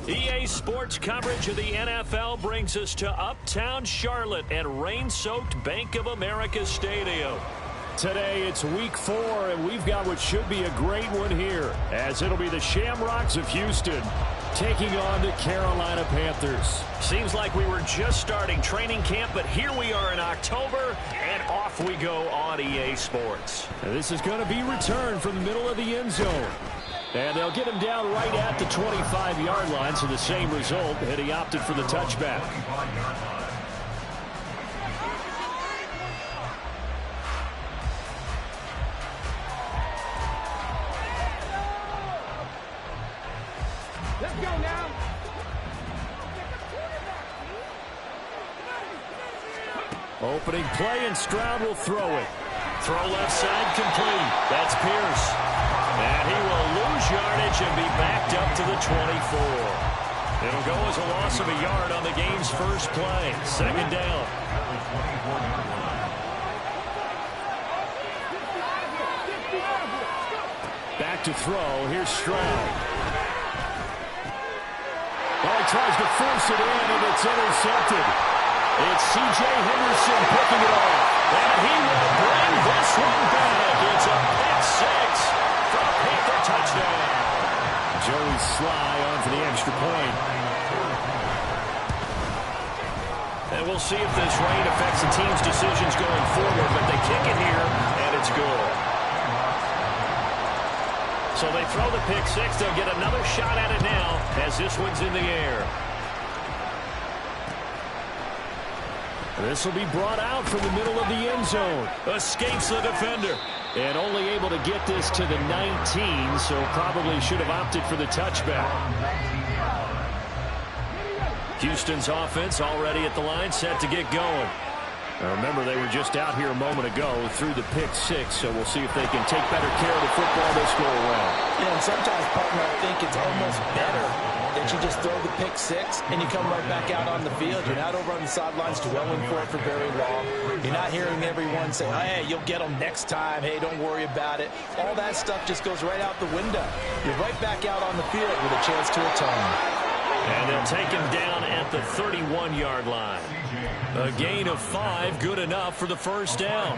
EA Sports coverage of the NFL brings us to Uptown Charlotte and rain-soaked Bank of America Stadium. Today it's week 4, and we've got what should be a great one here, as it'll be the Shamrocks of Houston taking on the Carolina Panthers. Seems like we were just starting training camp, but here we are in October, and off we go on EA Sports. Now, this is going to be returned from the middle of the end zone. And they'll get him down right at the 25-yard line, so the same result, and he opted for the touchback. Let's go now. Opening play, and Stroud will throw it. Throw left side complete. That's Pierce. And he will lose yardage and be backed up to the 24. It'll go as a loss of a yard on the game's first play. Second down. Back to throw. Here's Stroud. Well, he tries to force it in, and it's intercepted. It's C.J. Henderson picking it off. And he will bring this one back. It's a pick 6. Panther touchdown. Joey Sly on for the extra point. And we'll see if this rain affects the team's decisions going forward, but they kick it here, and it's good. So they throw the pick 6. They'll get another shot at it now as this one's in the air. This will be brought out from the middle of the end zone. Escapes the defender. And only able to get this to the 19, so probably should have opted for the touchback. Houston's offense already at the line, set to get going. Now remember, they were just out here a moment ago through the pick 6, so we'll see if they can take better care of the football this go around. Yeah, and sometimes, partner, I think it's almost better that you just throw the pick 6 and you come right back out on the field. You're not over on the sidelines dwelling for it for very long. You're not hearing everyone say, hey, you'll get them next time. Hey, don't worry about it. All that stuff just goes right out the window. You're right back out on the field with a chance to atone. And they'll take him down at the 31-yard line. A gain of 5, good enough for the first down.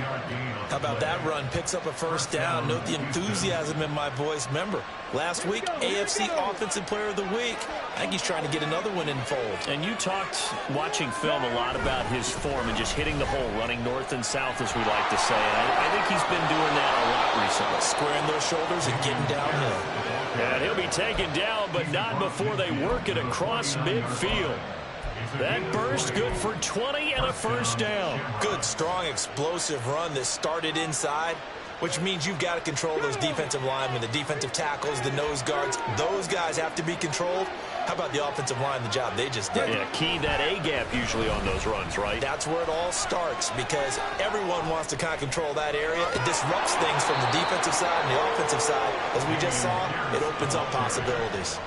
How about that run? Picks up a first down. Note the enthusiasm in my voice. Remember, last week, AFC Offensive Player of the Week. I think he's trying to get another one in fold. And you talked, watching film, a lot about his form and just hitting the hole, running north and south, as we like to say. And I think he's been doing that a lot recently. Squaring those shoulders and getting downhill. And he'll be taken down, but not before they work it across midfield. That burst good for 20 and a first down. Good, strong, explosive run that started inside, which means you've got to control those defensive linemen, the defensive tackles, the nose guards. Those guys have to be controlled. How about the offensive line, the job they just did? Yeah, key that A-gap usually on those runs, right? That's where it all starts, because everyone wants to kind of control that area. It disrupts things from the defensive side and the offensive side. As we just saw, it opens up possibilities.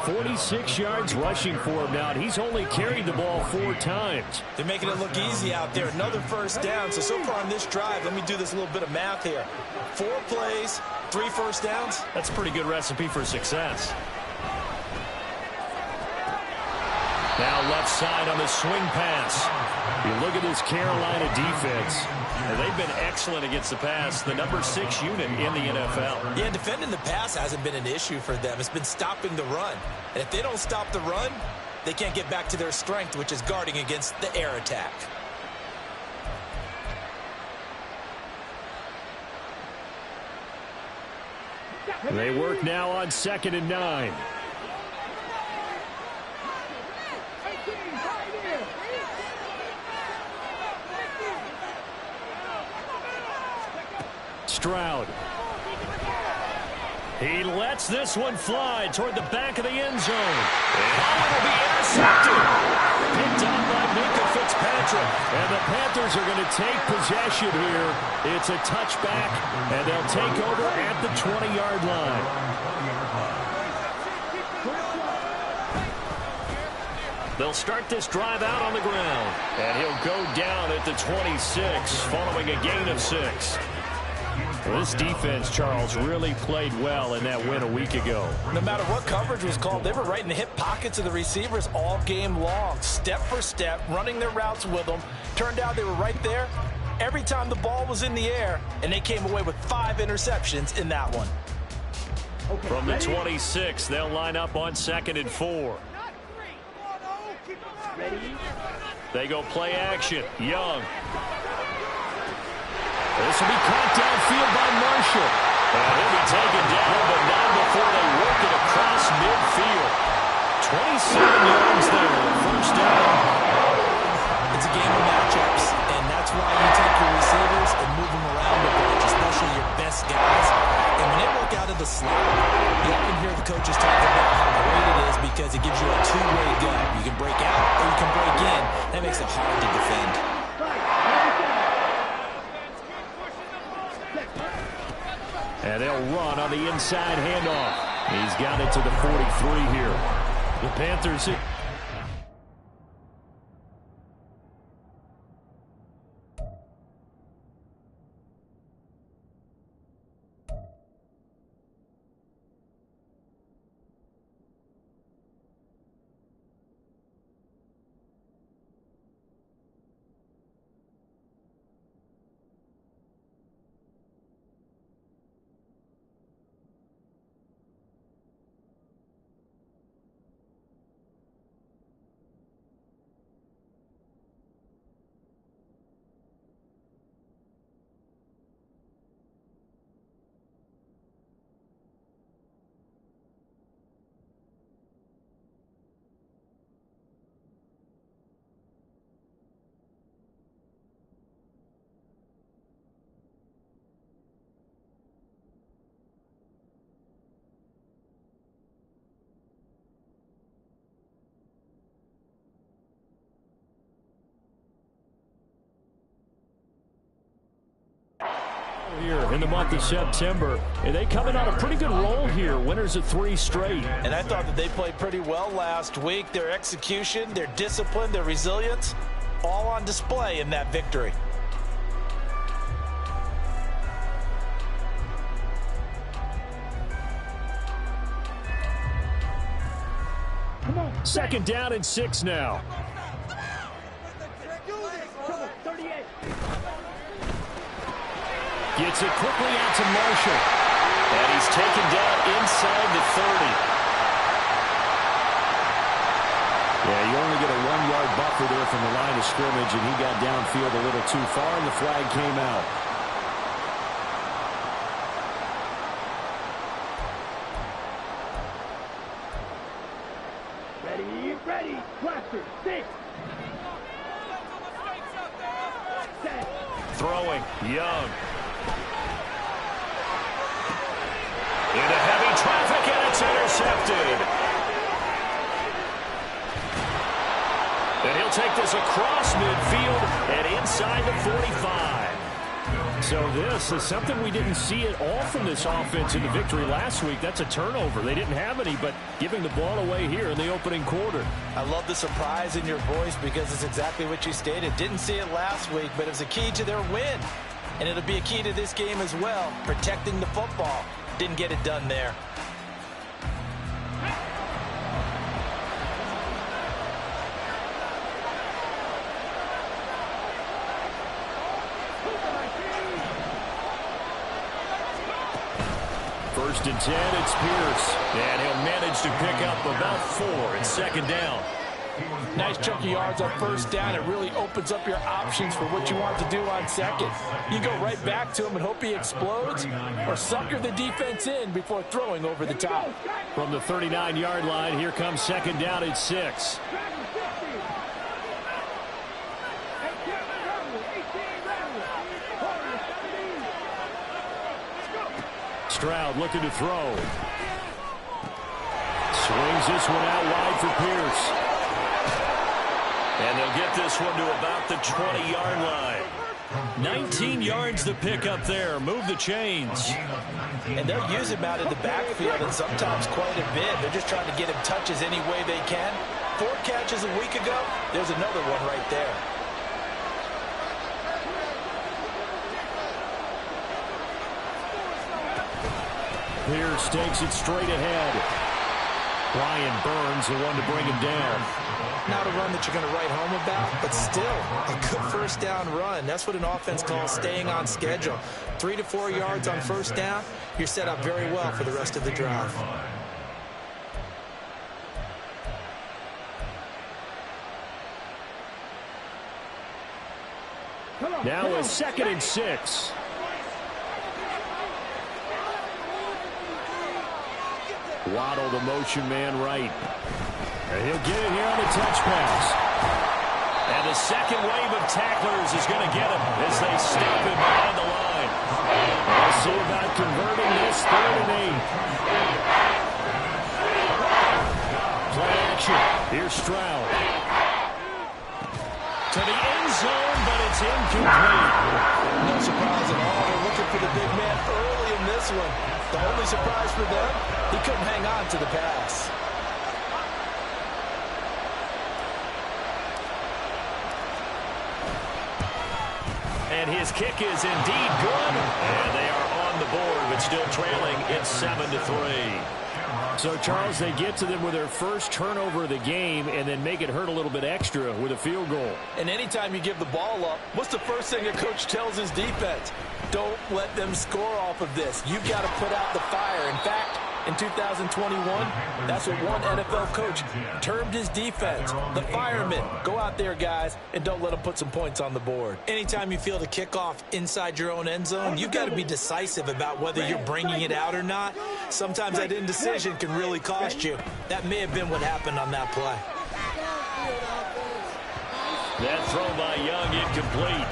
46 yards rushing for him now, and he's only carried the ball 4 times. They're making it look easy out there. Another first down. So far on this drive, let me do this little bit of math here. 4 plays, 3 first downs. That's a pretty good recipe for success. Now left side on the swing pass. You look at this Carolina defense, and they've been excellent against the pass, the number 6 unit in the NFL. Yeah, defending the pass hasn't been an issue for them. It's been stopping the run. And if they don't stop the run, they can't get back to their strength, which is guarding against the air attack. They work now on 2nd and 9. Stroud. He lets this one fly toward the back of the end zone. And it will be intercepted. Picked up by Minkah Fitzpatrick. And the Panthers are going to take possession here. It's a touchback, and they'll take over at the 20-yard line. They'll start this drive out on the ground. And he'll go down at the 26 following a gain of 6. Well, this defense, Charles, really played well in that win a week ago. No matter what coverage was called, they were right in the hip pockets of the receivers all game long, step for step, running their routes with them. Turned out they were right there every time the ball was in the air, and they came away with 5 interceptions in that one. From the 26, they'll line up on 2nd and 4. They go play action. Young. This will be caught downfield by Marshall. And he'll be taken down, but not before they work it across midfield. 27 yards there. First down. It's a game of matchups, and that's why you take your receivers and move them around the bench, especially your best guys. And when they work out of the slot, you often hear the coaches talk about how great it is because it gives you a two-way gun. You can break out or you can break in. That makes it hard to defend. And they'll run on the inside handoff. He's got it to the 43 here. The Panthers... Here in the month of September, and they coming on a pretty good roll here. Winners of 3 straight. And I thought that they played pretty well last week. Their execution, their discipline, their resilience, all on display in that victory. Second down and 6 now. Gets it quickly out to Marshall. And he's taken down inside the 30. Yeah, you only get a 1-yard buffer there from the line of scrimmage, and he got downfield a little too far, and the flag came out. Ready, cluster, 6. Throwing, Young. Into heavy traffic, and it's intercepted. And he'll take this across midfield and inside the 45. So this is something we didn't see at all from this offense in the victory last week. That's a turnover. They didn't have any, but giving the ball away here in the opening quarter. I love the surprise in your voice because it's exactly what you stated. Didn't see it last week, but it was a key to their win. And it'll be a key to this game as well, protecting the football. Didn't get it done there. First and 10, it's Pierce. And he'll manage to pick up about 4 and second down. Nice chunk of yards on first down. It really opens up your options for what you want to do on second. You go right back to him and hope he explodes, or sucker the defense in before throwing over the top. From the 39-yard line, here comes second down at 6. Stroud looking to throw. Swings this one out wide for Pierce. And they'll get this one to about the 20-yard line. 19 yards to pick up there. Move the chains. And they'll use him out in the backfield, and sometimes quite a bit. They're just trying to get him touches any way they can. 4 catches a week ago. There's another one right there. Pierce takes it straight ahead. Brian Burns, the one to bring him down. Not a run that you're going to write home about, but still a good first down run. That's what an offense calls staying on schedule. 3 to 4 yards on first down, you're set up very well for the rest of the drive. Now a 2nd and 6. Waddle, the motion man right. And he'll get it here on the touch pass. And the second wave of tacklers is going to get him as they stop him behind the line. We'll see about converting this 3rd and 8. Play action. Here's Stroud. To the end zone, but it's incomplete. No surprise at all. They're looking for the big man early in this one. The only surprise for them, he couldn't hang on to the pass. And his kick is indeed good. And they are on the board, but still trailing. It's 7-3. So, Charles, they get to them with their first turnover of the game and then make it hurt a little bit extra with a field goal. And anytime you give the ball up, what's the first thing a coach tells his defense? Don't let them score off of this. You've got to put out the fire. In fact, in 2021, that's what one NFL coach termed his defense. The firemen. Go out there, guys, and don't let them put some points on the board. Anytime you feel the kickoff inside your own end zone, you've got to be decisive about whether you're bringing it out or not. Sometimes that indecision can really cost you. That may have been what happened on that play. That throw by Young incomplete.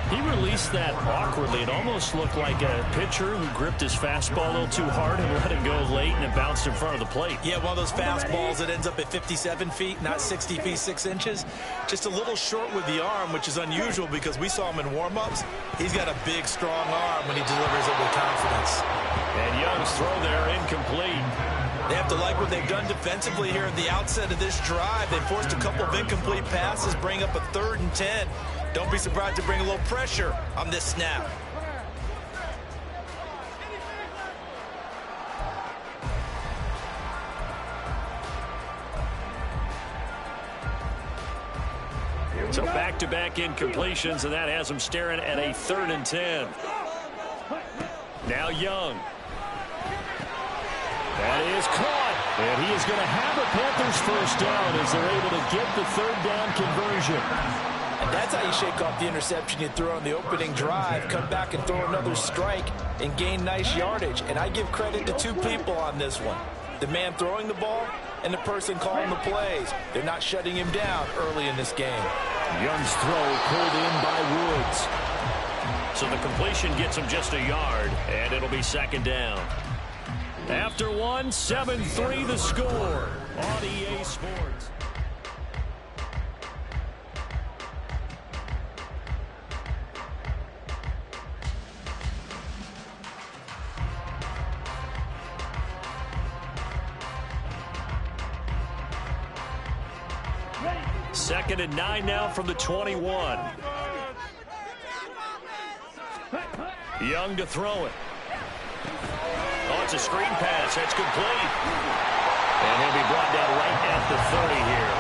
He released that awkwardly. It almost looked like a pitcher who gripped his fastball a little too hard and let it go late, and it bounced in front of the plate. Yeah, one of those fastballs that ends up at 57 feet, not 60 feet, 6 inches. Just a little short with the arm, which is unusual because we saw him in warm-ups. He's got a big, strong arm when he delivers it with confidence. And Young's throw there incomplete. They have to like what they've done defensively here at the outset of this drive. They forced a couple of incomplete passes, bring up a 3rd and 10. Don't be surprised to bring a little pressure on this snap. So back-to-back incompletions, and that has them staring at a 3rd and 10. Now Young. That is caught. And he is going to have a Panthers first down as they're able to get the 3rd down conversion. And that's how you shake off the interception you threw on the opening drive, come back and throw another strike and gain nice yardage. And I give credit to 2 people on this one. The man throwing the ball and the person calling the plays. They're not shutting him down early in this game. Young's throw pulled in by Woods. So the completion gets him just a yard, and it'll be 2nd down. After 1, 7-3 the score on EA Sports. Second and 9 now from the 21. Young to throw it. Oh, it's a screen pass. That's complete. And he'll be brought down right at the 30 here.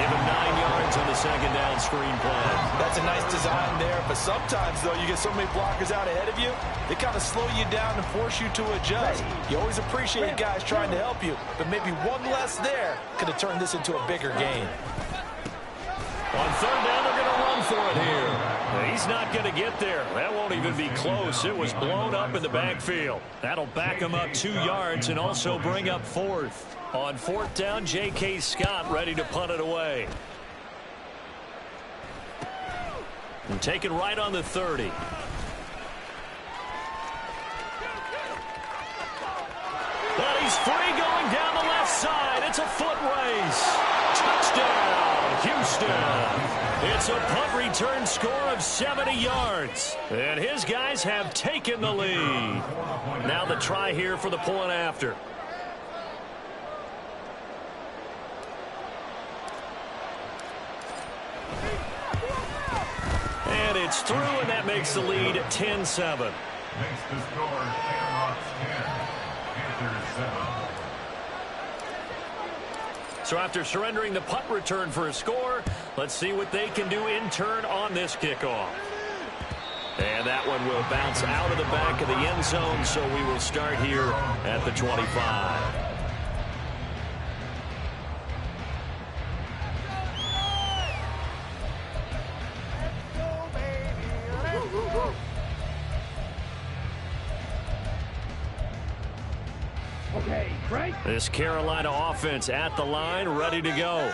Give him 9 yards on the 2nd down screen play. That's a nice design there, but sometimes, though, you get so many blockers out ahead of you, they kind of slow you down and force you to adjust. You always appreciate guys trying to help you, but maybe one less there could have turned this into a bigger game. On 3rd down, they're going to run for it here. He's not going to get there. That won't even be close. It was blown up in the backfield. That'll back him up 2 yards and also bring up 4th. On 4th down, J.K. Scott ready to punt it away. And taken right on the 30. He's free going down the left side. It's a foot race. Touchdown, Houston. It's a punt return score of 70 yards. And his guys have taken the lead. Now the try here for the point after. And it's through, and that makes the lead 10-7. Makes the score Shamrocks 10, Panthers 7. So after surrendering the punt return for a score, let's see what they can do in turn on this kickoff. And that one will bounce out of the back of the end zone, so we will start here at the 25. Okay, Frank. This Carolina offense at the line, ready to go.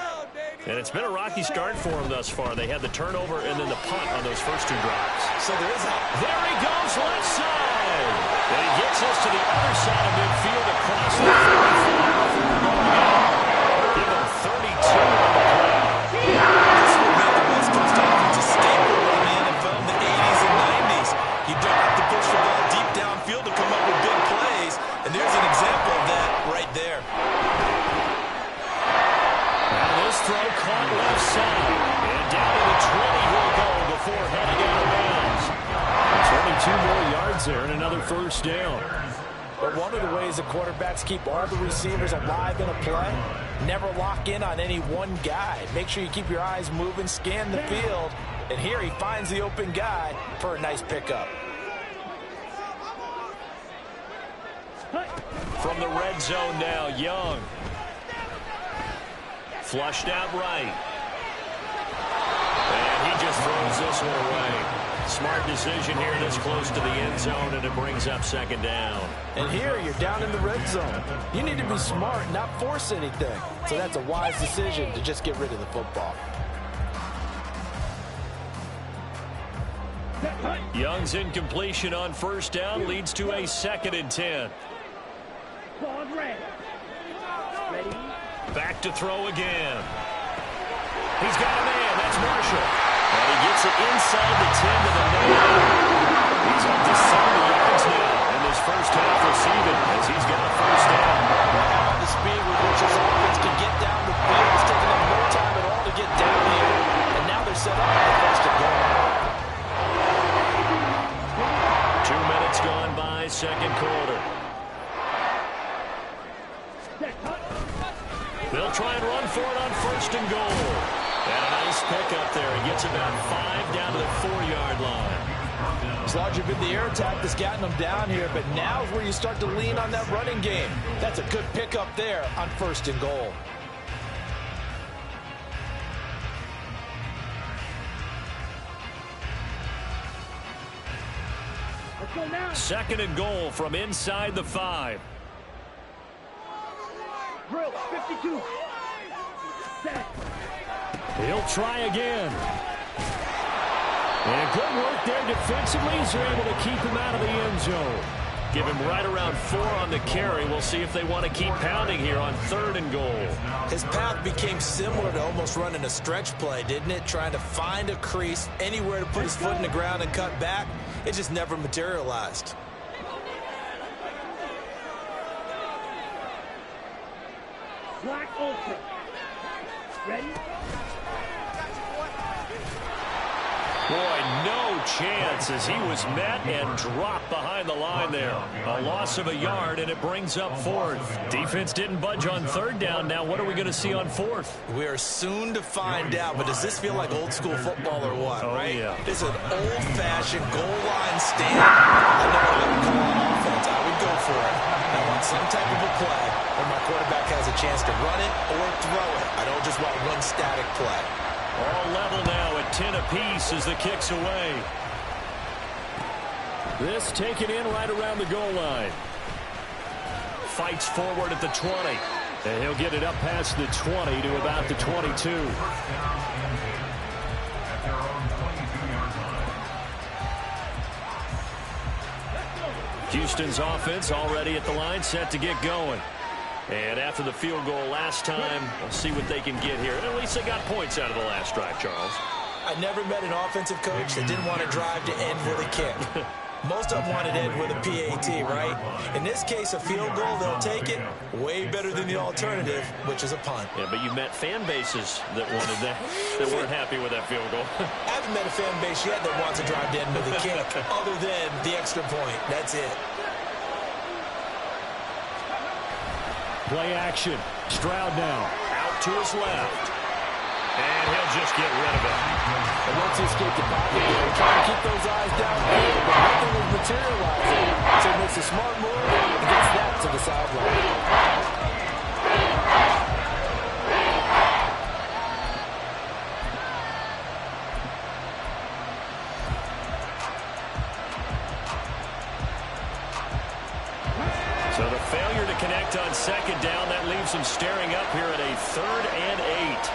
And it's been a rocky start for them thus far. They had the turnover and then the punt on those first two drives. So there he goes, left side. And he gets us to the other side of midfield across the 35. Give him 32 on the play. This will make the West Coast offense a staple in the NFL in the 80s and 90s. You don't have to push the ball deep downfield to come up with big plays. And there's an example of that right there. Now this throw caught left side. And down to the 20 he'll go before heading out of bounds. 22 more yards there and another first down. But one of the ways the quarterbacks keep all the receivers alive in a play, never lock in on any one guy. Make sure you keep your eyes moving, scan the field. And here he finds the open guy for a nice pickup. From the red zone now, Young. Flushed out right. And he just throws this one away. Smart decision here this close to the end zone, and it brings up second down. And here you're down in the red zone. You need to be smart, not force anything. So that's a wise decision to just get rid of the football. Young's incompletion on first down leads to a 2nd and 10. Ball red. Ready? Back to throw again. He's got a man. That's Marshall. And he gets it inside the 10 to the 9. He's up to 70 yards now in this first half receiving as he's got a first down. The speed with which his offense can get down the field is taking them no time at all to get down here. And now they're set up for the first and goal. 2 minutes gone by, second quarter. They'll try and run for it on first and goal. And a nice pickup there. He gets about 5 down to the 4-yard line. It's largely been the air attack that's gotten them down here, but now is where you start to lean on that running game. That's a good pickup there on first and goal. Let's go now. 2nd and goal from inside the 5. Drill 52. Set. He'll try again. And good work there defensively as they're able to keep him out of the end zone. Give him right around 4 on the carry. We'll see if they want to keep pounding here on 3rd and goal. His path became similar to almost running a stretch play, didn't it? Trying to find a crease, anywhere to put his foot in the ground and cut back. It just never materialized. Black Ultra. Ready? Boy, no chance as he was met and dropped behind the line there. A loss of a yard, and it brings up 4th. Defense didn't budge on 3rd down. Now what are we going to see on 4th? We are soon to find out, but does this feel like old school football or what, right? Yeah. It's an old-fashioned goal line stand. I know what I would call an offense. I would go for it. I want some type of a play where my quarterback has a chance to run it or throw it. I don't just want one static play. All level now at 10 apiece as the kick's away. This taken in right around the goal line. Fights forward at the 20. And he'll get it up past the 20 to about the 22. Houston's offense already at the line, set to get going. And after the field goal last time, we'll see what they can get here. At least they got points out of the last drive, Charles. I never met an offensive coach that didn't want to drive to end with a kick. Most of them wanted to end with a PAT, right? In this case, a field goal, they'll take it. Way better than the alternative, which is a punt. Yeah, but you met fan bases that wanted that, that weren't happy with that field goal. I haven't met a fan base yet that wants to drive to end with a kick, other than the extra point. That's it. Play action. Stroud now. Out to his left. And he'll just get rid of it. And once he escaped the pocket, they're trying to keep those eyes downfield, but nothing was materializing. So he makes a smart move and gets that to the sideline. So the failure to connect on second down, that leaves them staring up here at a 3rd and 8.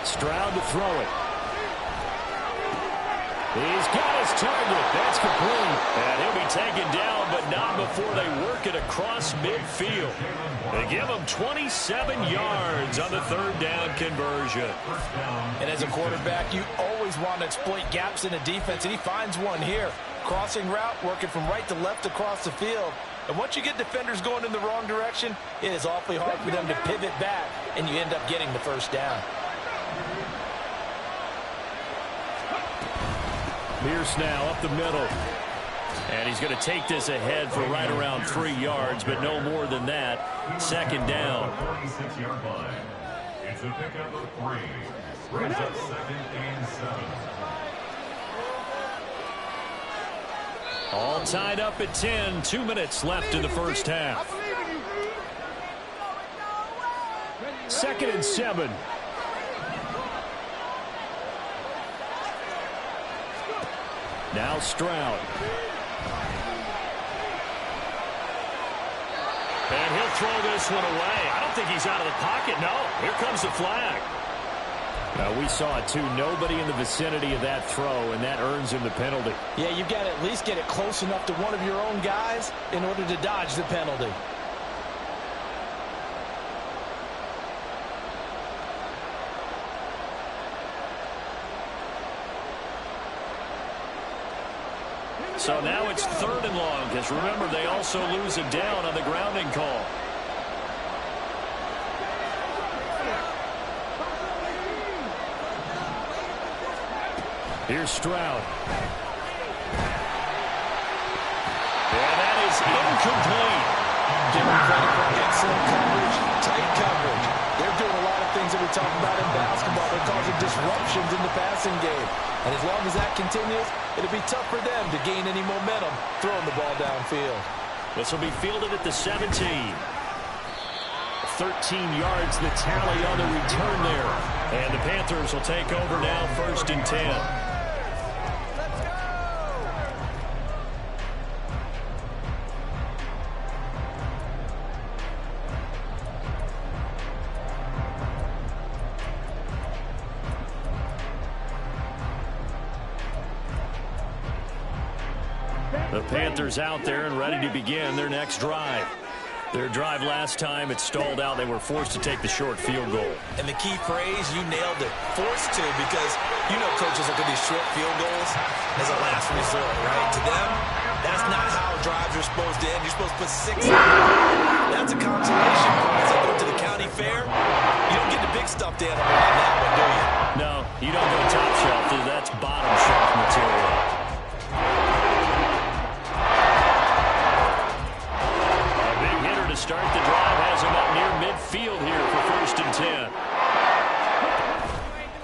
Stroud to throw it. He's got his target. That's complete. And he'll be taken down, but not before they work it across midfield. They give him 27 yards on the 3rd down conversion. And as a quarterback, you always want to exploit gaps in a defense, and he finds one here. Crossing route, working from right to left across the field. And once you get defenders going in the wrong direction, it is awfully hard for them to pivot back, and you end up getting the 1st down. Pierce now up the middle. And he's going to take this ahead for right around 3 yards, but no more than that. 2nd down. 46-yard line. It's a pickup of 3. Brings up 2nd and 7. All tied up at 10. 2 minutes left in the first half. 2nd and 7. Now Stroud. And he'll throw this one away. I don't think he's out of the pocket. No, here comes the flag. Now, we saw it, too. Nobody in the vicinity of that throw, and that earns him the penalty. Yeah, you've got to at least get it close enough to one of your own guys in order to dodge the penalty. So now it's 3rd and long, because remember, they also lose a down on the grounding call. Here's Stroud. And that is incomplete. Give him credit for excellent coverage, tight coverage. They're doing a lot of things that we talk about in basketball. They're causing disruptions in the passing game. And as long as that continues, it'll be tough for them to gain any momentum throwing the ball downfield. This will be fielded at the 17. 13 yards the tally on the return there. And the Panthers will take over now, 1st and 10. The Panthers out there and ready to begin their next drive. Their drive last time, it stalled out. They were forced to take the short field goal. And the key phrase, you nailed it. Forced to, because you know coaches look at these short field goals as a last resort, right? To them, that's not how drives are supposed to end. You're supposed to put 6 in. That's a consolation prize. I go to the county fair. You don't get the big stuffed animal on that one, do you? No, you don't go top shelf. That's bottom shelf material. To start the drive has him up near midfield here for 1st and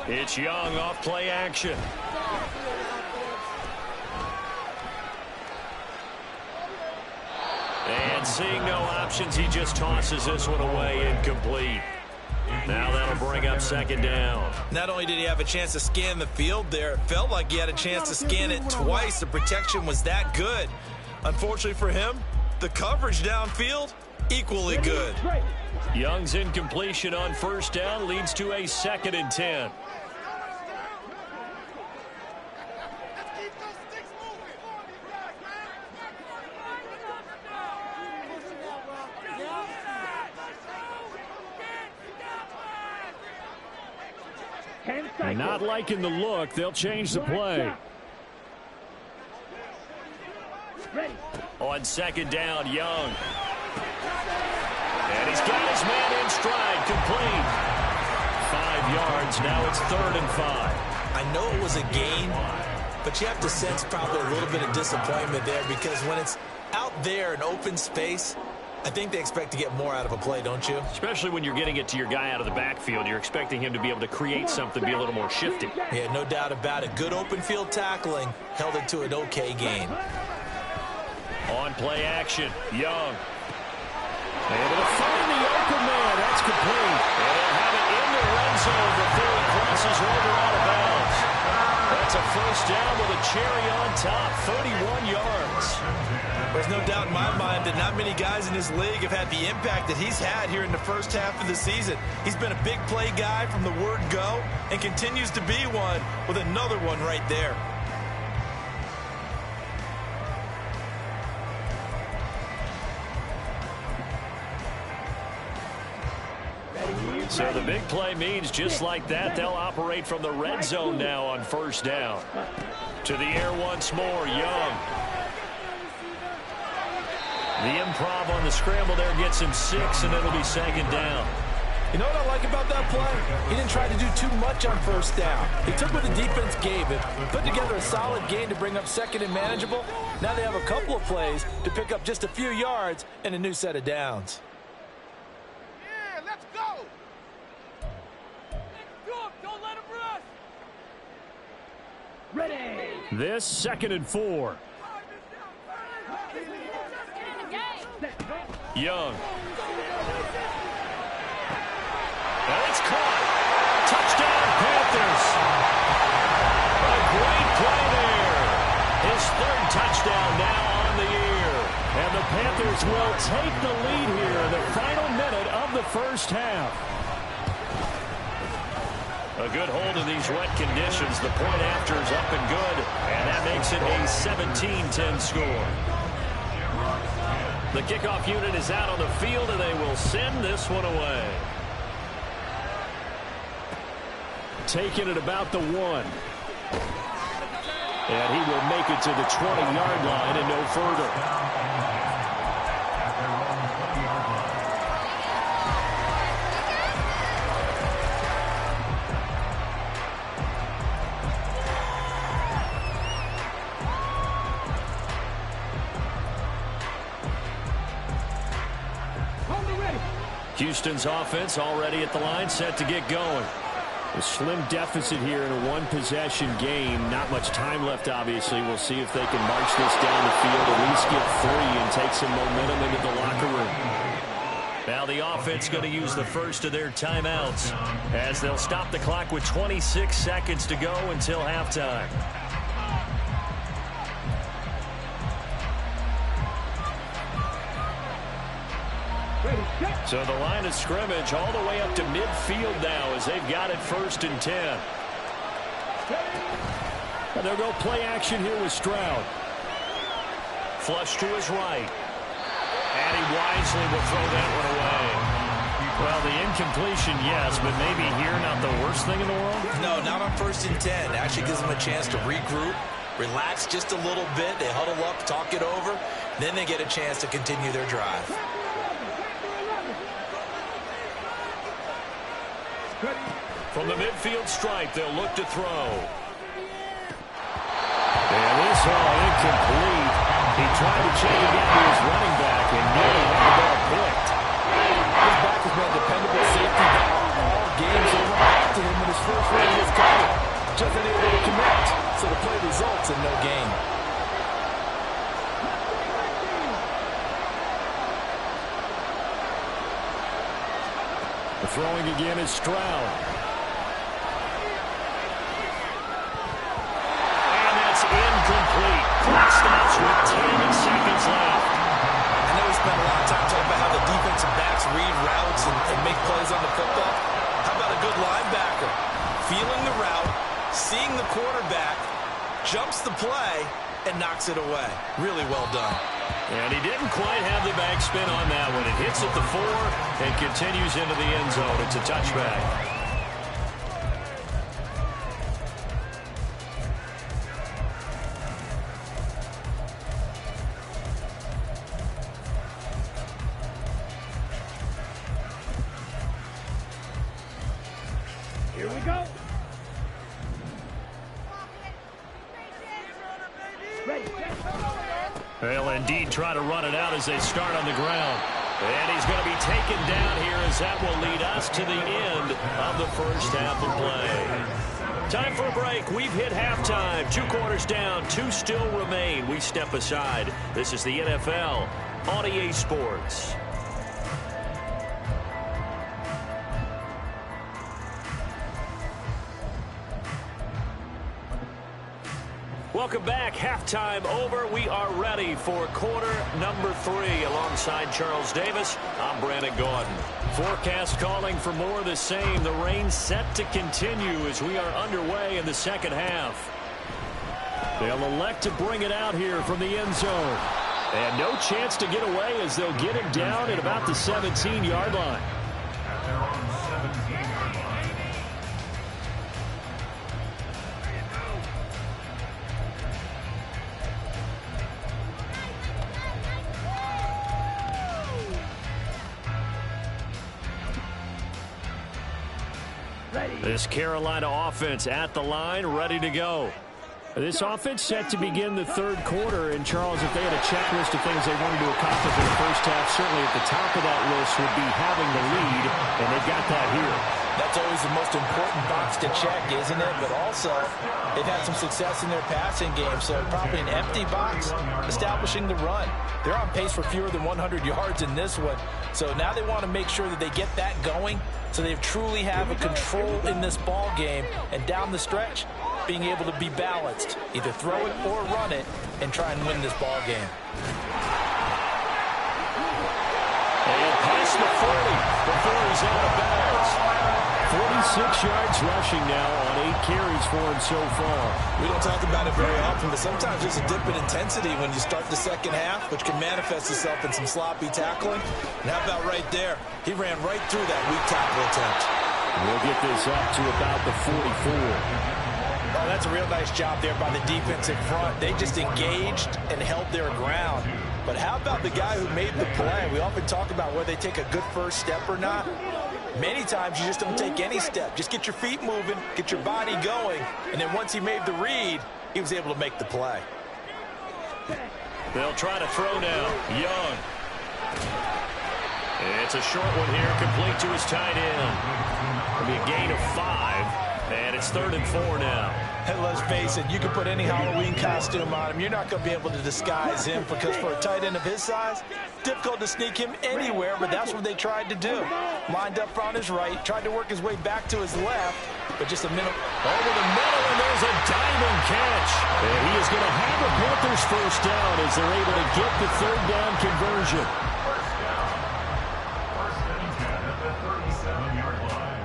10. It's Young off play action. And seeing no options, he just tosses this one away, incomplete. Now that'll bring up 2nd down. Not only did he have a chance to scan the field there, it felt like he had a chance to scan it twice. The protection was that good. Unfortunately for him, the coverage downfield, equally good. Young's incompletion on 1st down leads to a 2nd and 10. 10 And cycles. not liking the look, they'll change the play. Ready. On second down, Young. And he's got his man in stride, complete. 5 yards, now it's 3rd and 5. I know it was a gain, but you have to sense probably a little bit of disappointment there because when it's out there in open space, I think they expect to get more out of a play, don't you? Especially when you're getting it to your guy out of the backfield. You're expecting him to be able to create something, be a little more shifty. Yeah, no doubt about it. Good open field tackling held it to an okay gain. On play action, Young. Able to find the open man. That's complete. And they'll have it in the red zone before he crosses over out of bounds. That's a first down with a cherry on top, 31 yards. There's no doubt in my mind that not many guys in this league have had the impact that he's had here in the first half of the season. He's been a big play guy from the word go and continues to be one with another one right there. So the big play means just like that, they'll operate from the red zone now on first down. To the air once more, Young. The improv on the scramble there gets him 6, and it'll be second down. You know what I like about that play? He didn't try to do too much on first down. He took what the defense gave him, put together a solid gain to bring up second and manageable. Now they have a couple of plays to pick up just a few yards and a new set of downs. Yeah, let's go! Don't let him rush! Ready. This 2nd and 4. Young. And it's caught. Touchdown, Panthers. A great play there. His 3rd touchdown now on the year. And the Panthers will take the lead here in the final minute of the first half. A good hold in these wet conditions. The point after is up and good. And that makes it a 17-10 score. The kickoff unit is out on the field, and they will send this one away. Taking it about the 1. And he will make it to the 20-yard line and no further. Houston's offense already at the line, set to get going. A slim deficit here in a one-possession game. Not much time left, obviously. We'll see if they can march this down the field, at least get 3 and take some momentum into the locker room. Now the offense going to use the first of their timeouts as they'll stop the clock with 26 seconds to go until halftime. So the line of scrimmage all the way up to midfield now as they've got it 1st and 10. And they'll go play action here with Stroud. Flush to his right. And he wisely will throw that one away. Well, the incompletion, yes, but maybe here not the worst thing in the world? No, not on 1st and 10. Actually gives them a chance to regroup, relax just a little bit. They huddle up, talk it over. Then they get a chance to continue their drive. From the midfield stripe, they'll look to throw. And this all incomplete. He tried to check it down to his running back and nearly had the ball picked. His back has been a dependable safety valve all game, so it went back to him when his first run was coming. Just unable to connect, so the play results in no gain. Throwing again is Stroud. And that's incomplete. Clock stops with 10 seconds left. I know we spent a lot of time talking about how the defensive backs read routes and make plays on the football. How about a good linebacker? Feeling the route, seeing the quarterback, jumps the play, and knocks it away. Really well done. And he didn't quite have the backspin on that one. It hits at the 4 and continues into the end zone. It's a touchback. Here we go. Ready, set. They'll indeed try to run it out as they start on the ground. And he's going to be taken down here as that will lead us to the end of the first half of play. Time for a break. We've hit halftime. 2 quarters down, 2 still remain. We step aside. This is the NFL on EA Sports. Welcome back. Halftime over. We are ready for quarter number 3. Alongside Charles Davis, I'm Brandon Gaudin. Forecast calling for more of the same. The rain set to continue as we are underway in the second half. They'll elect to bring it out here from the end zone. And no chance to get away as they'll get it down at about the 17-yard line. At their own 17-yard line. This Carolina offense at the line, ready to go. This offense set to begin the third quarter. And, Charles, if they had a checklist of things they wanted to accomplish in the first half, certainly at the top of that list would be having the lead, and they've got that here. That's always the most important box to check, isn't it? But also, they've had some success in their passing game, so probably an empty box establishing the run. They're on pace for fewer than 100 yards in this one, so now they want to make sure that they get that going so they truly have a control in this ball game, and down the stretch, being able to be balanced, either throw it or run it, and try and win this ball game. And past the 40 before he's out of bounds. 46 yards rushing now on 8 carries for him so far. We don't talk about it very often, but sometimes there's a dip in intensity when you start the second half, which can manifest itself in some sloppy tackling. And how about right there? He ran right through that weak tackle attempt. We'll get this up to about the 44. Oh, that's a real nice job there by the defense in front. They just engaged and held their ground. But how about the guy who made the play? We often talk about whether they take a good first step or not. Many times you just don't take any step. Just get your feet moving, get your body going, and then once he made the read, he was able to make the play. They'll try to throw now. Young. It's a short one here, complete to his tight end. It'll be a gain of 5, and it's 3rd and 4 now. And let's face it, you can put any Halloween costume on him. You're not going to be able to disguise him because for a tight end of his size, difficult to sneak him anywhere, but that's what they tried to do. Lined up on his right, tried to work his way back to his left, but just a minute over the middle, and there's a diving catch. And he is going to have a Panthers first down as they're able to get the 3rd down conversion. First and 10 at the 37-yard line.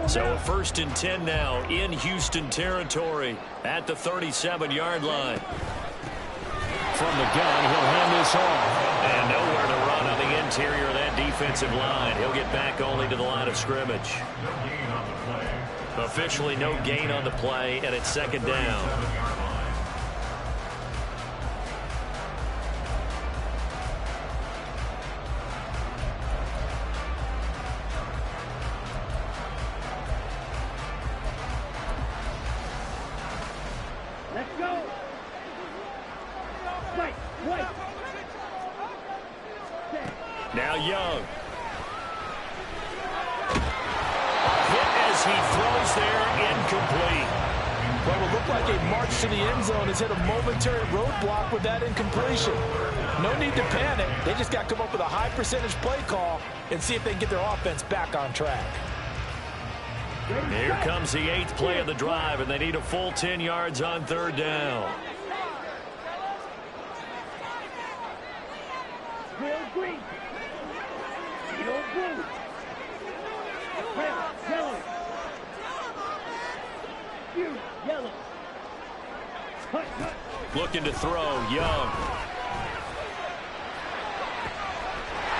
So a 1st and 10 now in Houston territory at the 37-yard line. From the gun, he'll hand this off. And nowhere to run on the interior of that defensive line. He'll get back only to the line of scrimmage. No gain on the play. Officially no gain on the play, and it's 2nd down. 7-yard line. Let's go. Wait. Now Young. A hit as he throws there, incomplete. Well, it looked like a march to the end zone has hit a momentary roadblock with that incompletion. No need to panic. They just got to come up with a high percentage play call and see if they can get their offense back on track. Here comes the 8th play of the drive, and they need a full 10 yards on 3rd down. Real green. Real blue. Red, yellow. You, yellow. Cut. Looking to throw, Young.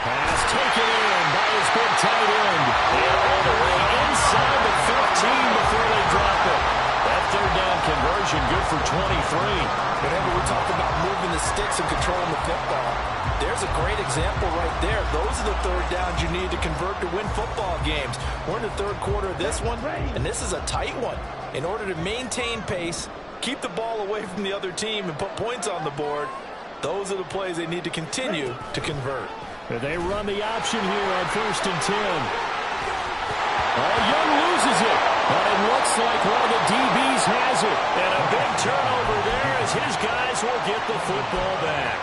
Pass taken in by his big tight end. And all the way inside the 15 before they drop it. That 3rd down conversion good for 23. Whenever we talk about moving the sticks and controlling the football. There's a great example right there. Those are the third downs you need to convert to win football games. We're in the third quarter of this one, and this is a tight one. In order to maintain pace, keep the ball away from the other team, and put points on the board, those are the plays they need to continue to convert. They run the option here on 1st and 10. Young loses it, but it looks like one of the DBs has it. And a big turnover there as his guys will get the football back.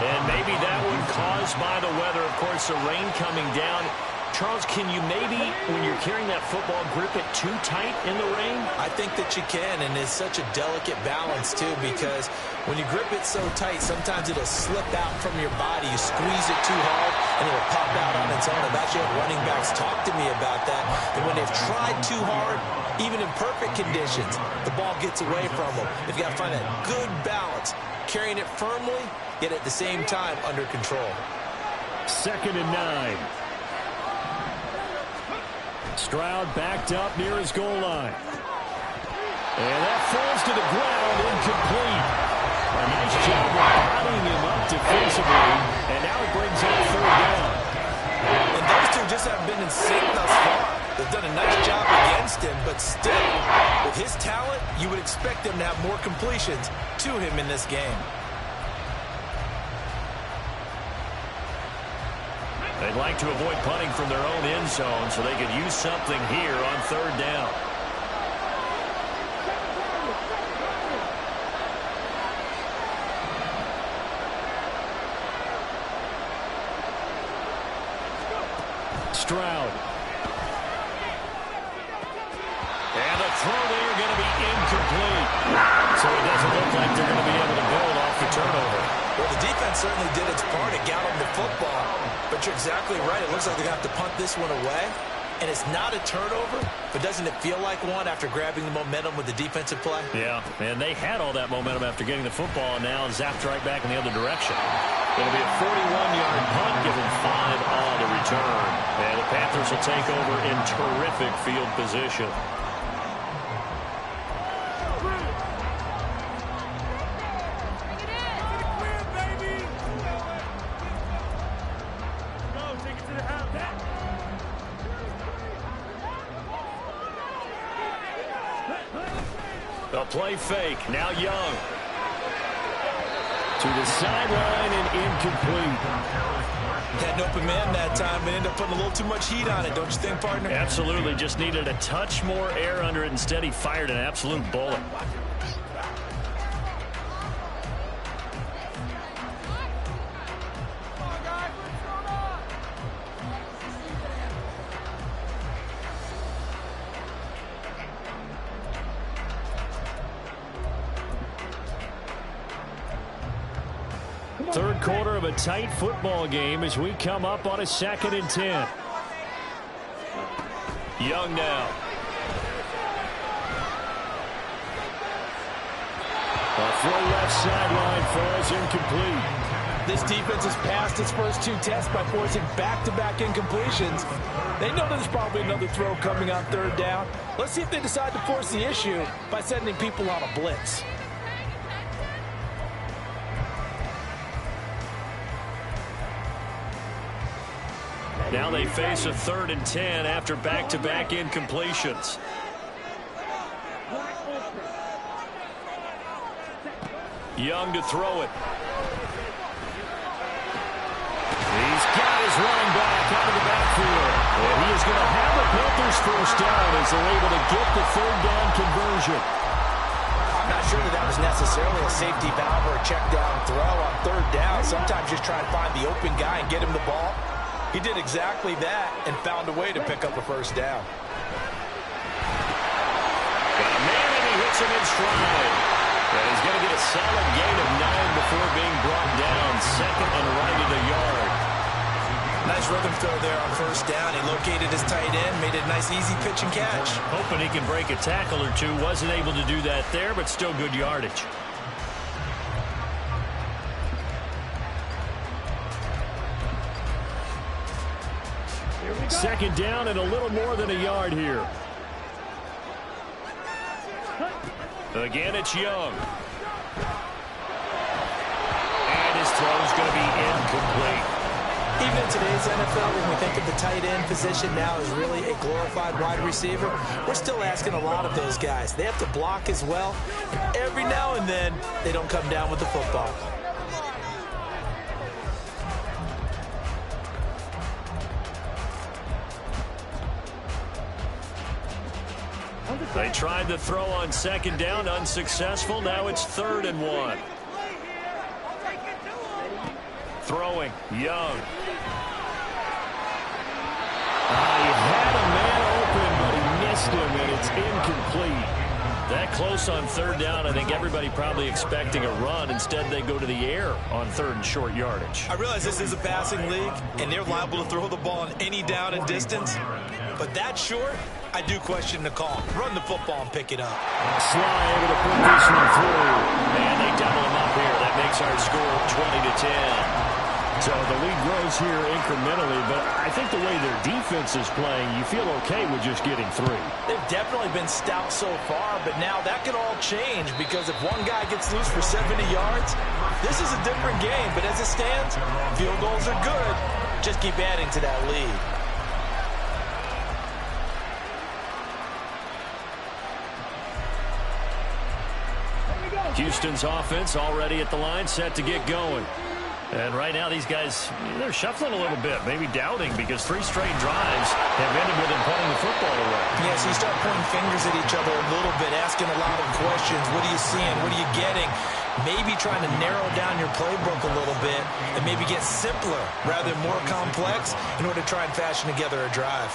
And maybe that one caused by the weather. Of course, the rain coming down. Charles, can you maybe, when you're carrying that football, grip it too tight in the rain? I think that you can, and it's such a delicate balance, too, because when you grip it so tight, sometimes it'll slip out from your body. You squeeze it too hard, and it'll pop out on its own. I've actually had running backs talk to me about that. And when they've tried too hard, even in perfect conditions, the ball gets away from them. They've got to find that good balance, carrying it firmly, yet at the same time under control. 2nd and 9. Stroud backed up near his goal line. And that falls to the ground, incomplete. A nice job of bodying him up defensively, and now it brings up 4th down. And those two just haven't been in sync thus far. They've done a nice job against him, but still, with his talent, you would expect them to have more completions to him in this game. They'd like to avoid punting from their own end zone so they could use something here on 3rd down. Stroud. And the throw there going to be incomplete. So it doesn't look like they're going to be able to build off the turnover. Well, the defense certainly did its part. It got them the football. But you're exactly right. It looks like they're going to have to punt this one away. And it's not a turnover, but doesn't it feel like one after grabbing the momentum with the defensive play? Yeah, and they had all that momentum after getting the football, and now zapped right back in the other direction. It'll be a 41-yard punt, given 5 on the return. And the Panthers will take over in terrific field position. A play fake. Now Young. To the sideline and incomplete. Had an open man that time, but ended up putting a little too much heat on it, don't you think, partner? Absolutely. Just needed a touch more air under it. Instead, he fired an absolute bullet. Third quarter of a tight football game as we come up on a 2nd and 10. Young now. A throw left sideline falls incomplete. This defense has passed its first 2 tests by forcing back-to-back incompletions. They know there's probably another throw coming on 3rd down. Let's see if they decide to force the issue by sending people on a blitz. Now they face a 3rd and 10 after back-to-back incompletions. Young to throw it. He's got his running back out of the backfield. And he is going to have the Panthers first down as they're able to get the 3rd down conversion. I'm not sure that was necessarily a safety valve or a check down throw on 3rd down. Sometimes just try to find the open guy and get him the ball. He did exactly that and found a way to pick up a first down. Got a man and he hits him in stride. And he's going to get a solid gain of 9 before being brought down. 2nd and right at a yard. Nice rhythm throw there on 1st down. He located his tight end, made it a nice easy pitch and catch. Hoping he can break a tackle or two. Wasn't able to do that there, but still good yardage. Second down and a little more than a yard here. Again, it's Young. going to be incomplete. Even in today's NFL, when we think of the tight end position now as really a glorified wide receiver, we're still asking a lot of those guys. They have to block as well, and every now and then, they don't come down with the football. They tried to throw on second down, unsuccessful. Now it's 3rd and 1. Throwing, Young. He had a man open, but he missed him, and it's incomplete. That close on 3rd down, I think everybody probably expecting a run. Instead, they go to the air on 3rd and short yardage. I realize this is a passing league, and they're liable to throw the ball on any down and distance. But that short, I do question the call. Run the football and pick it up. Sly able to put this one through. And they double him up here. That makes our score 20-10. So the lead grows here incrementally, but I think the way their defense is playing, you feel okay with just getting 3. They've definitely been stout so far, but now that could all change because if one guy gets loose for 70 yards, this is a different game. But as it stands, field goals are good. Just keep adding to that lead. Houston's offense already at the line, set to get going. And right now, these guys, they're shuffling a little bit, maybe doubting, because 3 straight drives have ended with them putting the football away. Yeah, so you start pointing fingers at each other a little bit, asking a lot of questions. What are you seeing? What are you getting? Maybe trying to narrow down your playbook a little bit and maybe get simpler rather than more complex in order to try and fashion together a drive.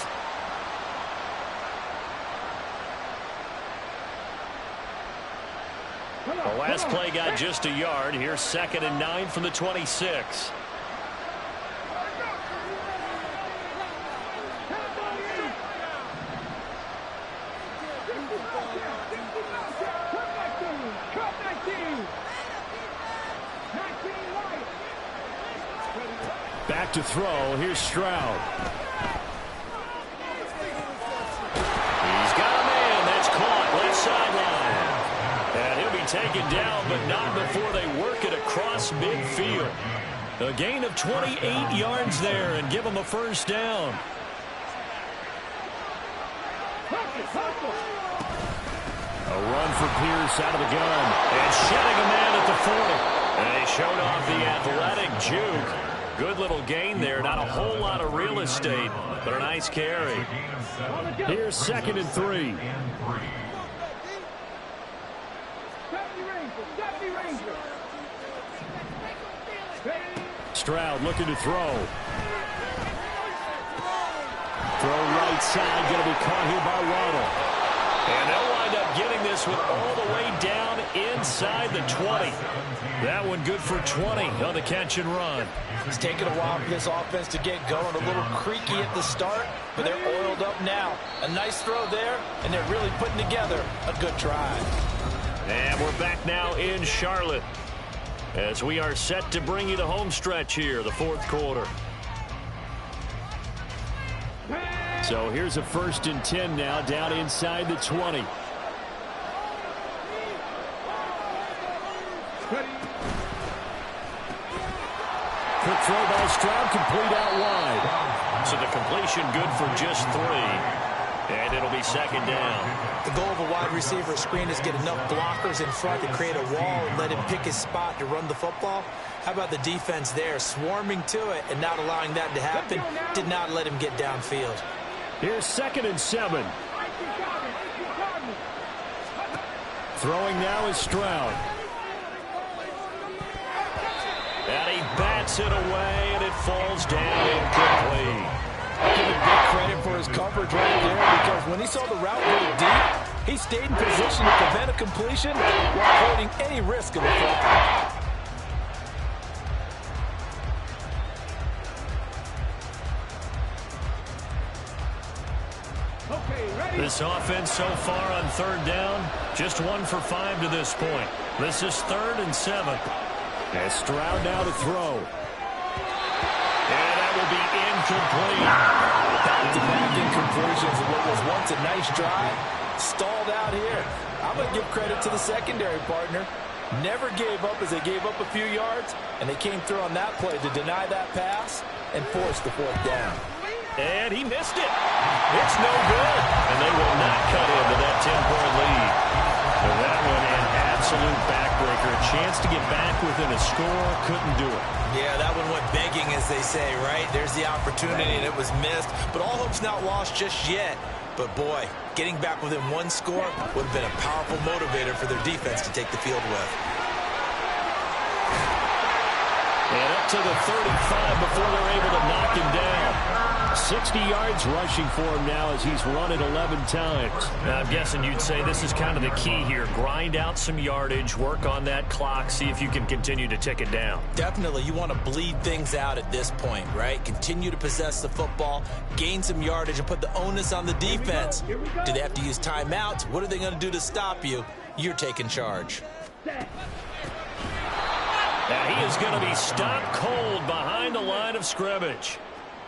The last play got just a yard. Here's 2nd and 9 from the 26. Back to throw. Here's Stroud. He's got a man. That's caught. Left sideline. And he'll be taken down, but not before they work it across midfield. A gain of 28 yards there and give them a first down. A run for Pierce out of the gun. And shedding a man at the 40. And they showed off the athletic juke. Good little gain there. Not a whole lot of real estate, but a nice carry. Here's 2nd and 3. Stroud looking to throw. Throw right side, going to be caught here by Waddle. And they'll wind up getting this one all the way down inside the 20. That one good for 20 on the catch and run. It's taken a while for this offense to get going. A little creaky at the start, but they're oiled up now. A nice throw there, and they're really putting together a good drive. And we're back now in Charlotte as we are set to bring you the home stretch here, the 4th quarter. So here's a 1st and 10 now, down inside the 20. Quick throw by Stroud, complete out wide. So the completion good for just 3. And it'll be 2nd down. The goal of a wide receiver screen is get enough blockers in front to create a wall and let him pick his spot to run the football. How about the defense there, swarming to it and not allowing that to happen? Did not let him get downfield. Here's 2nd and 7. Throwing now is Stroud. And he bats it away, and it falls down incomplete. Give him big credit for his coverage right there, because when he saw the route go deep, he stayed in position to prevent a completion while avoiding any risk of a flag. This offense so far on 3rd down, just 1 for 5 to this point. This is 3rd and 7. And Stroud now to throw. And that will be incomplete. Back-to-back incompletions of what was once a nice drive. Stalled out here. I'm going to give credit to the secondary partner. Never gave up as they gave up a few yards, and they came through on that play to deny that pass and force the fourth down. And he missed it. It's no good. And they will not cut into that 10-point lead. So that one an absolute backbreaker. A chance to get back within a score. Couldn't do it. Yeah, that one went begging, as they say, right? There's the opportunity, and it was missed. But all hope's not lost just yet. But, boy, getting back within one score would have been a powerful motivator for their defense to take the field with. And up to the 35 before they're able to knock him down. 60 yards rushing for him now as he's run it 11 times. Now, I'm guessing you'd say this is kind of the key here. Grind out some yardage, work on that clock, see if you can continue to tick it down. Definitely. You want to bleed things out at this point, right? Continue to possess the football, gain some yardage, and put the onus on the defense. Do they have to use timeouts? What are they going to do to stop you? You're taking charge. Now he is going to be stopped cold behind the line of scrimmage.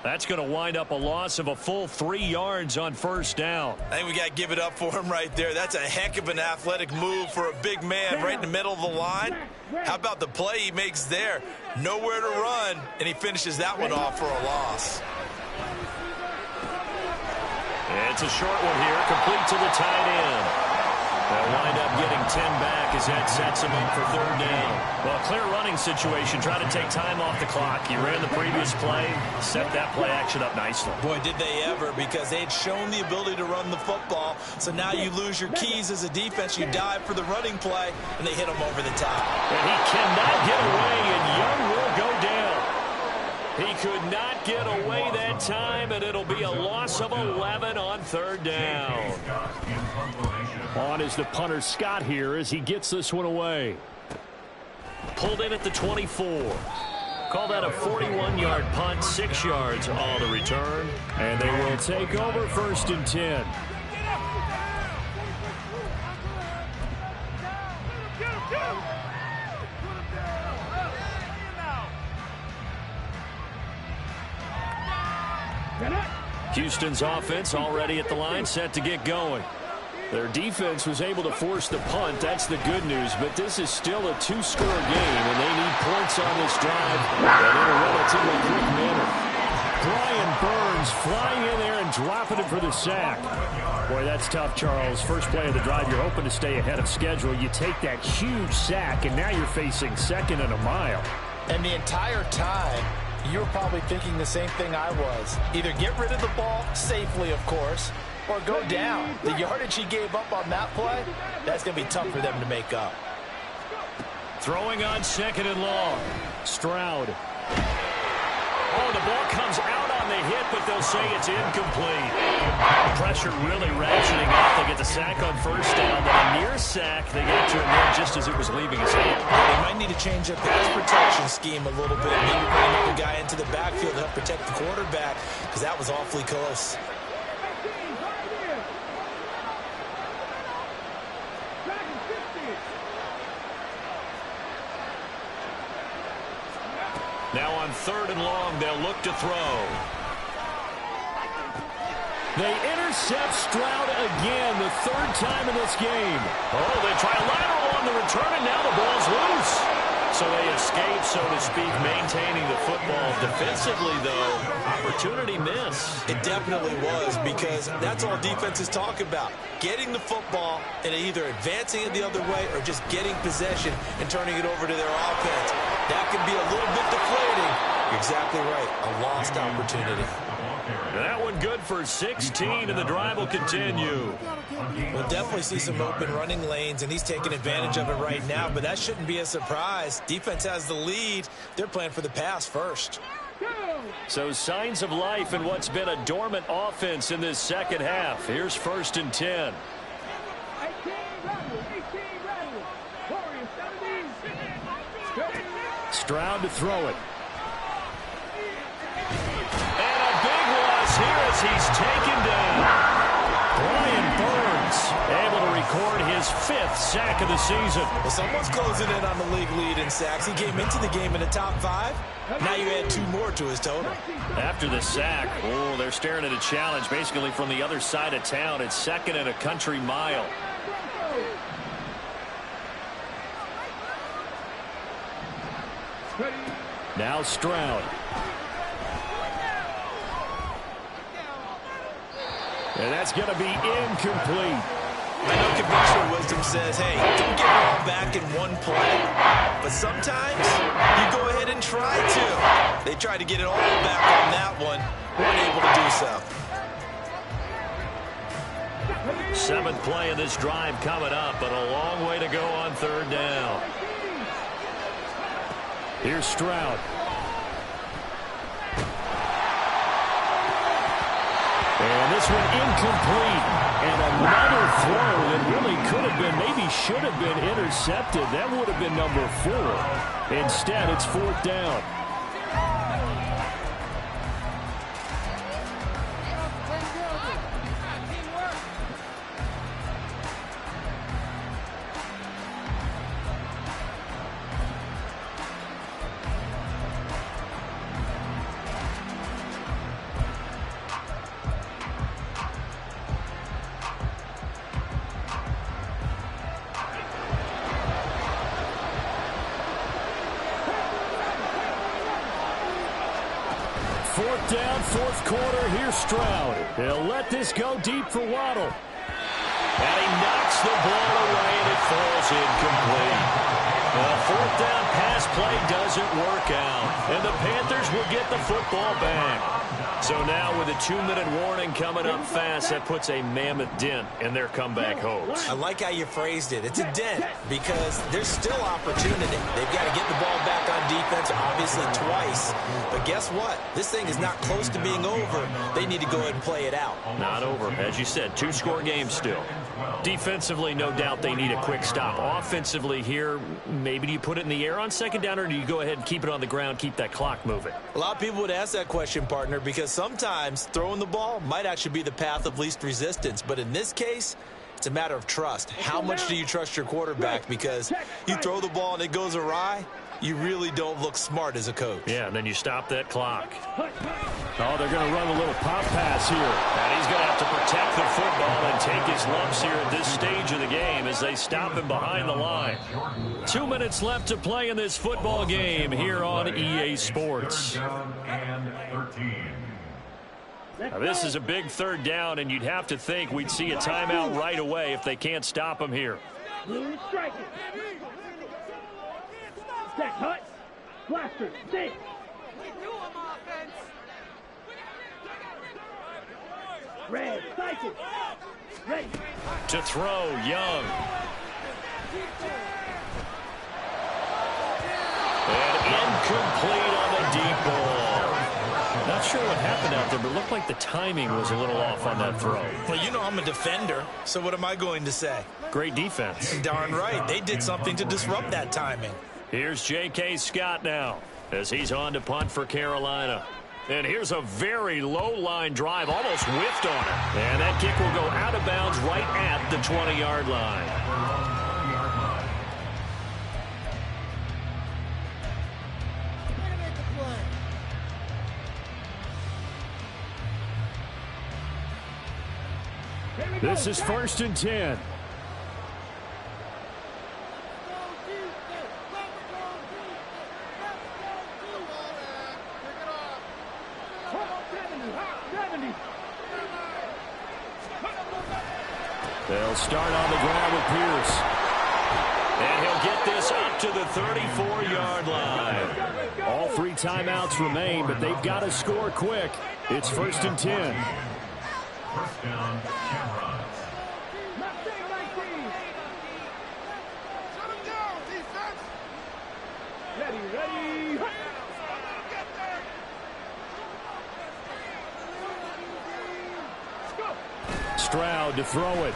That's going to wind up a loss of a full 3 yards on first down. I think we got to give it up for him right there. That's a heck of an athletic move for a big man right in the middle of the line. How about the play he makes there? Nowhere to run, and he finishes that one off for a loss. It's a short one here, complete to the tight end. They'll wind up getting 10 back as that sets him up for third down. Well, clear running situation. Try to take time off the clock. You ran the previous play, set that play action up nicely. Boy, did they ever, because they had shown the ability to run the football. So now you lose your keys as a defense. You dive for the running play, and they hit him over the top. And he cannot get away, and Young will go down. He could not get away that time, and it'll be a loss of 11 on third down. On is the punter Scott here as he gets this one away. Pulled in at the 24. Call that a 41-yard punt, 6 yards all the return. And they will take over first and 10. Houston's offense already at the line, set to get going. Their defense was able to force the punt. That's the good news. But this is still a 2-score game, and they need points on this drive and in a relatively quick manner. Brian Burns flying in there and dropping it for the sack. Boy, that's tough, Charles. First play of the drive, you're hoping to stay ahead of schedule. You take that huge sack, and now you're facing second and a mile. And the entire time, you're probably thinking the same thing I was. Either get rid of the ball safely, of course, or go down. The yardage he gave up on that play, that's going to be tough for them to make up. Throwing on second and long. Stroud. Oh, the ball comes out on the hit, but they'll say it's incomplete. Pressure really ratcheting up. They get the sack on first down, then a near sack. They get to him there just as it was leaving his hand. They might need to change their pass protection scheme a little bit. Maybe bring another guy into the backfield to help protect the quarterback, because that was awfully close. Now on third and long, they'll look to throw. They intercept Stroud again, the third time in this game. Oh, they try a lateral on the return, and now the ball's loose. So they escape, so to speak, maintaining the football. Defensively, though, opportunity miss. It definitely was, because that's all defenses talk about. Getting the football and either advancing it the other way or just getting possession and turning it over to their offense. That can be a little bit deflating. You're exactly right. A lost opportunity. That one good for 16, and the drive will continue. We'll definitely see some open running lanes, and he's taking advantage of it right now, but that shouldn't be a surprise. Defense has the lead. They're playing for the pass first. So signs of life in what's been a dormant offense in this second half. Here's first and 10. Stroud to throw it. And a big loss here as he's taken down. Brian Burns able to record his 5th sack of the season. Well, someone's closing in on the league lead in sacks. He came into the game in the top 5. Now you add 2 more to his total. After the sack, oh, they're staring at a challenge basically from the other side of town. It's second and a country mile. Now Stroud. And that's going to be incomplete. I know conventional wisdom says, hey, don't get it all back in one play. But sometimes you go ahead and try to. They tried to get it all back on that one. Weren't able to do so. Seventh play of this drive coming up, but a long way to go on third down. Here's Stroud. And this one incomplete. And another throw that really could have been, maybe should have been intercepted. That would have been number 4. Instead, it's fourth down. Fourth down, fourth quarter. Here's Stroud. He'll let this go deep for Waddle. And he knocks the ball away, and it falls incomplete. The fourth down pass play doesn't work out, and the Panthers will get the football back. So now with a 2-minute warning coming up fast, that puts a mammoth dent in their comeback hopes. I like how you phrased it. It's a dent because there's still opportunity. They've got to get the ball back on defense, obviously twice. But guess what? This thing is not close to being over. They need to go ahead and play it out. Not over. As you said, 2-score game still. Defensively, no doubt they need a quick stop. Offensively here, maybe do you put it in the air on second down, or do you go ahead and keep it on the ground, keep that clock moving? A lot of people would ask that question, partner, because sometimes throwing the ball might actually be the path of least resistance. But in this case, it's a matter of trust. How much do you trust your quarterback? Because you throw the ball and it goes awry, you really don't look smart as a coach. Yeah, and then you stop that clock. Oh, they're going to run a little pop pass here. And he's going to have to protect the football and take his lumps here at this stage of the game as they stop him behind the line. 2 minutes left to play in this football game here on EA Sports. Now, this is a big third down, and you'd have to think we'd see a timeout right away if they can't stop him here. Blue strike it. Set, hut. Blaster, sit. Red, cycle. Ready. To throw, Young. And incomplete on the deep ball. Not sure what happened out there, but it looked like the timing was a little off on that throw. Well, you know I'm a defender, so what am I going to say? Great defense. Darn right. They did something to disrupt that timing. Here's J.K. Scott now as he's on to punt for Carolina. And here's a very low-line drive, almost whiffed on it. And that kick will go out of bounds right at the 20-yard line. This is 1st and 10. They'll start on the ground with Pierce. And he'll get this up to the 34-yard line. All 3 timeouts remain, but they've got to score quick. It's 1st and 10. First down, Cameron. Ready. Stroud to throw it.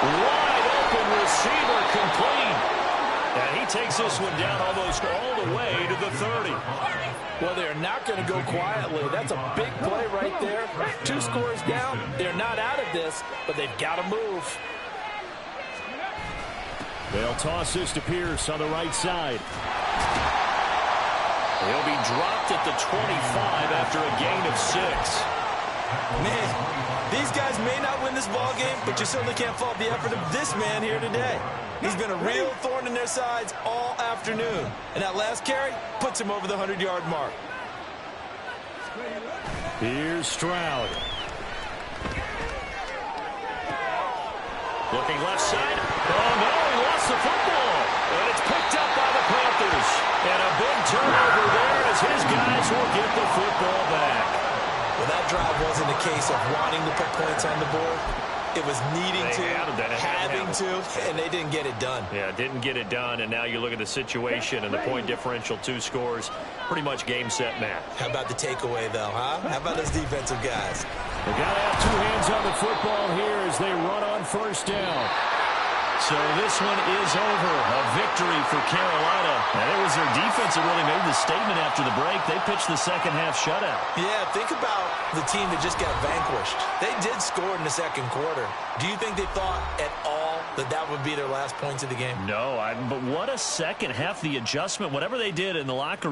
Wide open receiver complete. And he takes this one down almost all the way to the 30. Well, they're not going to go quietly. That's a big play right there. 2 scores down. They're not out of this, but they've got to move. They'll toss this to Pierce on the right side. He'll be dropped at the 25 after a gain of 6. Man, these guys may not win this ball game, but you certainly can't fault the effort of this man here today. He's been a real thorn in their sides all afternoon. And that last carry puts him over the 100-yard mark. Here's Stroud. Looking left side. Oh, no, he lost the football. And it's picked up by the Panthers. And a big turnover there as his guys will get the football back. Well, that drive wasn't a case of wanting to put points on the board. It was needing having to, and they didn't get it done. Yeah, didn't get it done, and now you look at the situation and the point differential, 2 scores, pretty much game, set, match. How about the takeaway, though, huh? How about those defensive guys? They got to have 2 hands on the football here as they run on first down. So this one is over. A victory for Carolina. And it was their defense that really made the statement after the break. They pitched the second-half shutout. Yeah, think about the team that just got vanquished. They did score in the second quarter. Do you think they thought at all that that would be their last points of the game? No, but what a second half, the adjustment, whatever they did in the locker room.